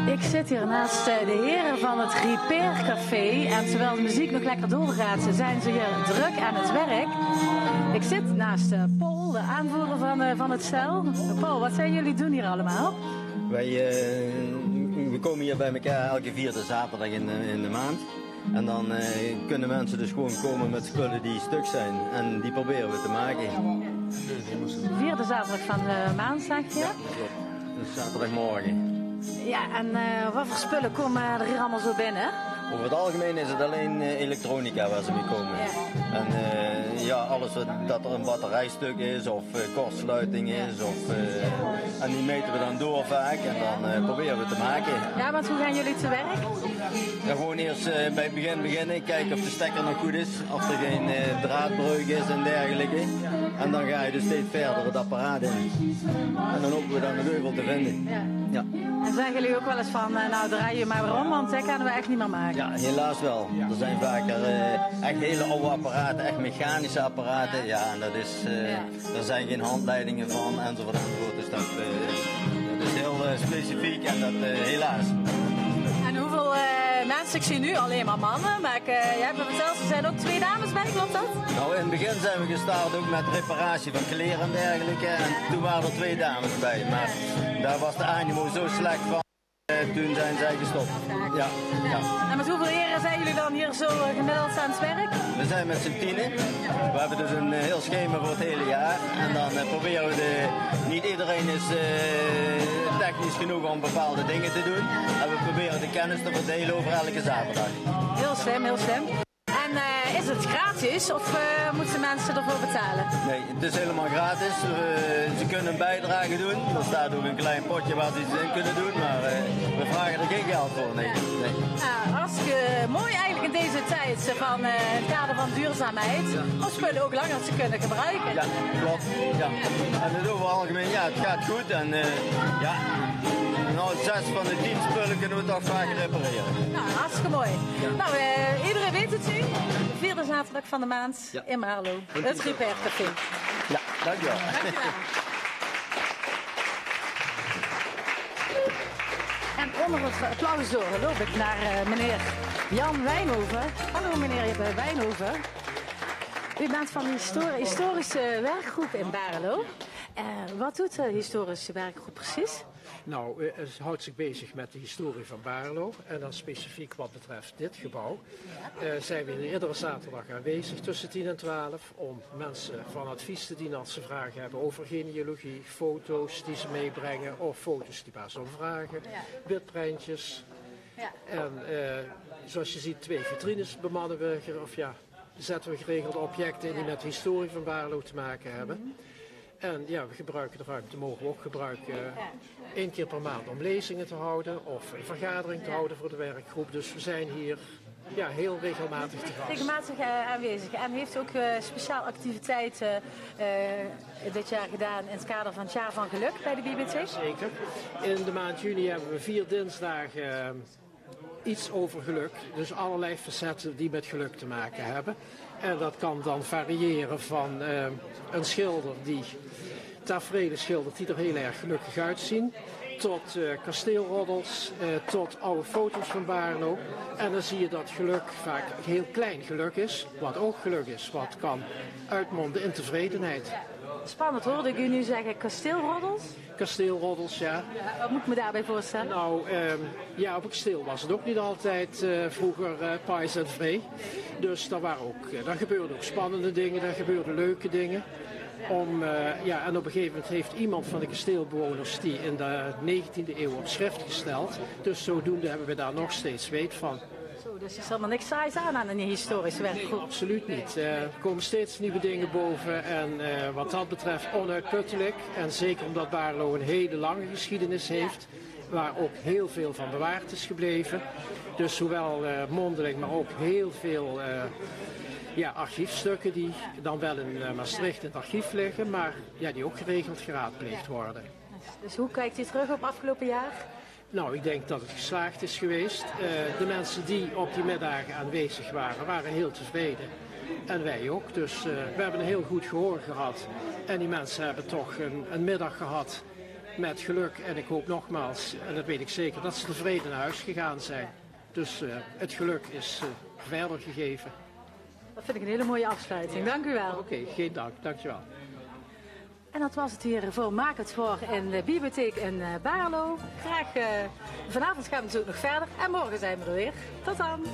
Ik zit hier naast de heren van het Repair Café en terwijl de muziek nog lekker doorgaat, zijn ze hier druk aan het werk. Ik zit naast Paul, de aanvoerder van het stel. Paul, wat zijn jullie doen hier allemaal? We komen hier bij elkaar elke vierde zaterdag in de maand. En dan kunnen mensen dus gewoon komen met spullen die stuk zijn. En die proberen we te maken. Vierde zaterdag van de maand, zeg je? Ja, klopt. Dus zaterdagmorgen. Ja, en wat voor spullen komen er hier allemaal zo binnen? Over het algemeen is het alleen elektronica waar ze mee komen. Ja. En alles dat er een batterijstuk is of kortsluiting is. En die meten we dan door vaak en dan proberen we te maken. Ja, want hoe gaan jullie te werk? Ja, gewoon eerst bij het begin beginnen, kijken of de stekker nog goed is, of er geen draadbreuk is en dergelijke. En dan ga je dus steeds verder het apparaat in. En dan hopen we dan een heuvel te vinden. Ja. Ja. En zeggen jullie ook wel eens van, nou draai je maar weer om, want dat kunnen we echt niet meer maken? Ja, helaas wel. Er zijn vaker echt hele oude apparaten, echt mechanische apparaten. Ja, en dat is, er zijn geen handleidingen van enzovoort. Dus dat is heel specifiek en dat helaas. En hoeveel mensen, ik zie nu alleen maar mannen, maar jij hebt me verteld, er zijn ook 2 dames bij, klopt dat? Nou, in het begin zijn we gestart ook met reparatie van kleren en dergelijke. En toen waren er 2 dames bij, maar daar was de animo zo slecht van. Toen zijn zij gestopt. Ja. En met hoeveel heren zijn jullie dan hier zo gemiddeld aan het werk? We zijn met z'n 10. We hebben dus een heel schema voor het hele jaar. En dan proberen we niet iedereen is technisch genoeg om bepaalde dingen te doen. En we proberen de kennis te verdelen over elke zaterdag. Heel slim, heel slim. En is het gratis of moeten mensen ervoor betalen? Nee, het is helemaal gratis. Ze kunnen een bijdrage doen. Er staat ook een klein potje waar ze iets in kunnen doen, maar we vragen er geen geld voor. Nee. Hartstikke mooi eigenlijk in deze tijd van het kader van duurzaamheid. Om spullen ook langer te kunnen gebruiken. Ja, klopt. Ja. En het over het algemeen, ja, het gaat goed. En nou, 6 van de 10 spullen kunnen we toch vaak repareren. Nou, hartstikke mooi. Ja. Nou, iedereen weet het nu. De vierde zaterdag van de maand in Maarlo. Het Repair Café. Ja, dankjewel. Dankjewel. En onder het applaus door loop ik naar meneer Jan Wijnhoven. Hallo meneer Wijnhoven. U bent van de historische werkgroep in Baarlo. Wat doet de historische werkgroep precies? Nou, het houdt zich bezig met de historie van Baarlo en dan specifiek wat betreft dit gebouw. Zijn we iedere zaterdag aanwezig tussen 10 en 12 om mensen van advies te dienen als ze vragen hebben over genealogie, foto's die ze meebrengen of foto's die waar ze om vragen, witprentjes. Ja. En zoals je ziet 2 vitrines bemannen we, zetten we geregelde objecten in die met de historie van Baarlo te maken hebben. En ja, we gebruiken de ruimte, mogen we ook gebruiken 1 keer per maand om lezingen te houden of een vergadering te houden voor de werkgroep. Dus we zijn hier heel regelmatig te gast. Regelmatig aanwezig. En heeft u ook speciaal activiteiten dit jaar gedaan in het kader van het Jaar van Geluk bij de bibliotheek? Zeker. In de maand juni hebben we 4 dinsdagen iets over geluk. Dus allerlei facetten die met geluk te maken hebben. En dat kan dan variëren van een schilder die taferelen schildert die er heel erg gelukkig uitzien, tot kasteelroddels, tot oude foto's van Baarlo. En dan zie je dat geluk vaak heel klein geluk is, wat ook geluk is, wat kan uitmonden in tevredenheid. Spannend, hoorde ik u nu zeggen, kasteelroddels? Kasteelroddels, ja. Wat moet ik me daarbij voorstellen? Nou, op een kasteel was het ook niet altijd vroeger pais en vree. Dus daar gebeurden ook spannende dingen, daar gebeurden leuke dingen. En op een gegeven moment heeft iemand van de kasteelbewoners die in de 19e eeuw op schrift gesteld. Dus zodoende hebben we daar nog steeds weet van. Zo, dus er is helemaal niks saais aan een historische werkgroep? Nee, absoluut niet. Er komen steeds nieuwe dingen boven en wat dat betreft onuitputtelijk. En zeker omdat Baarlo een hele lange geschiedenis heeft, waar ook heel veel van bewaard is gebleven. Dus zowel mondeling, maar ook heel veel archiefstukken die dan wel in Maastricht in het archief liggen, maar die ook geregeld geraadpleegd worden. Dus hoe kijkt u terug op afgelopen jaar? Nou, ik denk dat het geslaagd is geweest. De mensen die op die middagen aanwezig waren, waren heel tevreden. En wij ook. Dus we hebben een heel goed gehoor gehad. En die mensen hebben toch een middag gehad met geluk. En ik hoop nogmaals, en dat weet ik zeker, dat ze tevreden naar huis gegaan zijn. Dus het geluk is verder gegeven. Dat vind ik een hele mooie afsluiting. Dank u wel. Oké, geen dank. Dankjewel. En dat was het hier voor Maak het Voor in de Bibliotheek in Baarlo. Graag, vanavond gaan we natuurlijk nog verder en morgen zijn we er weer. Tot dan!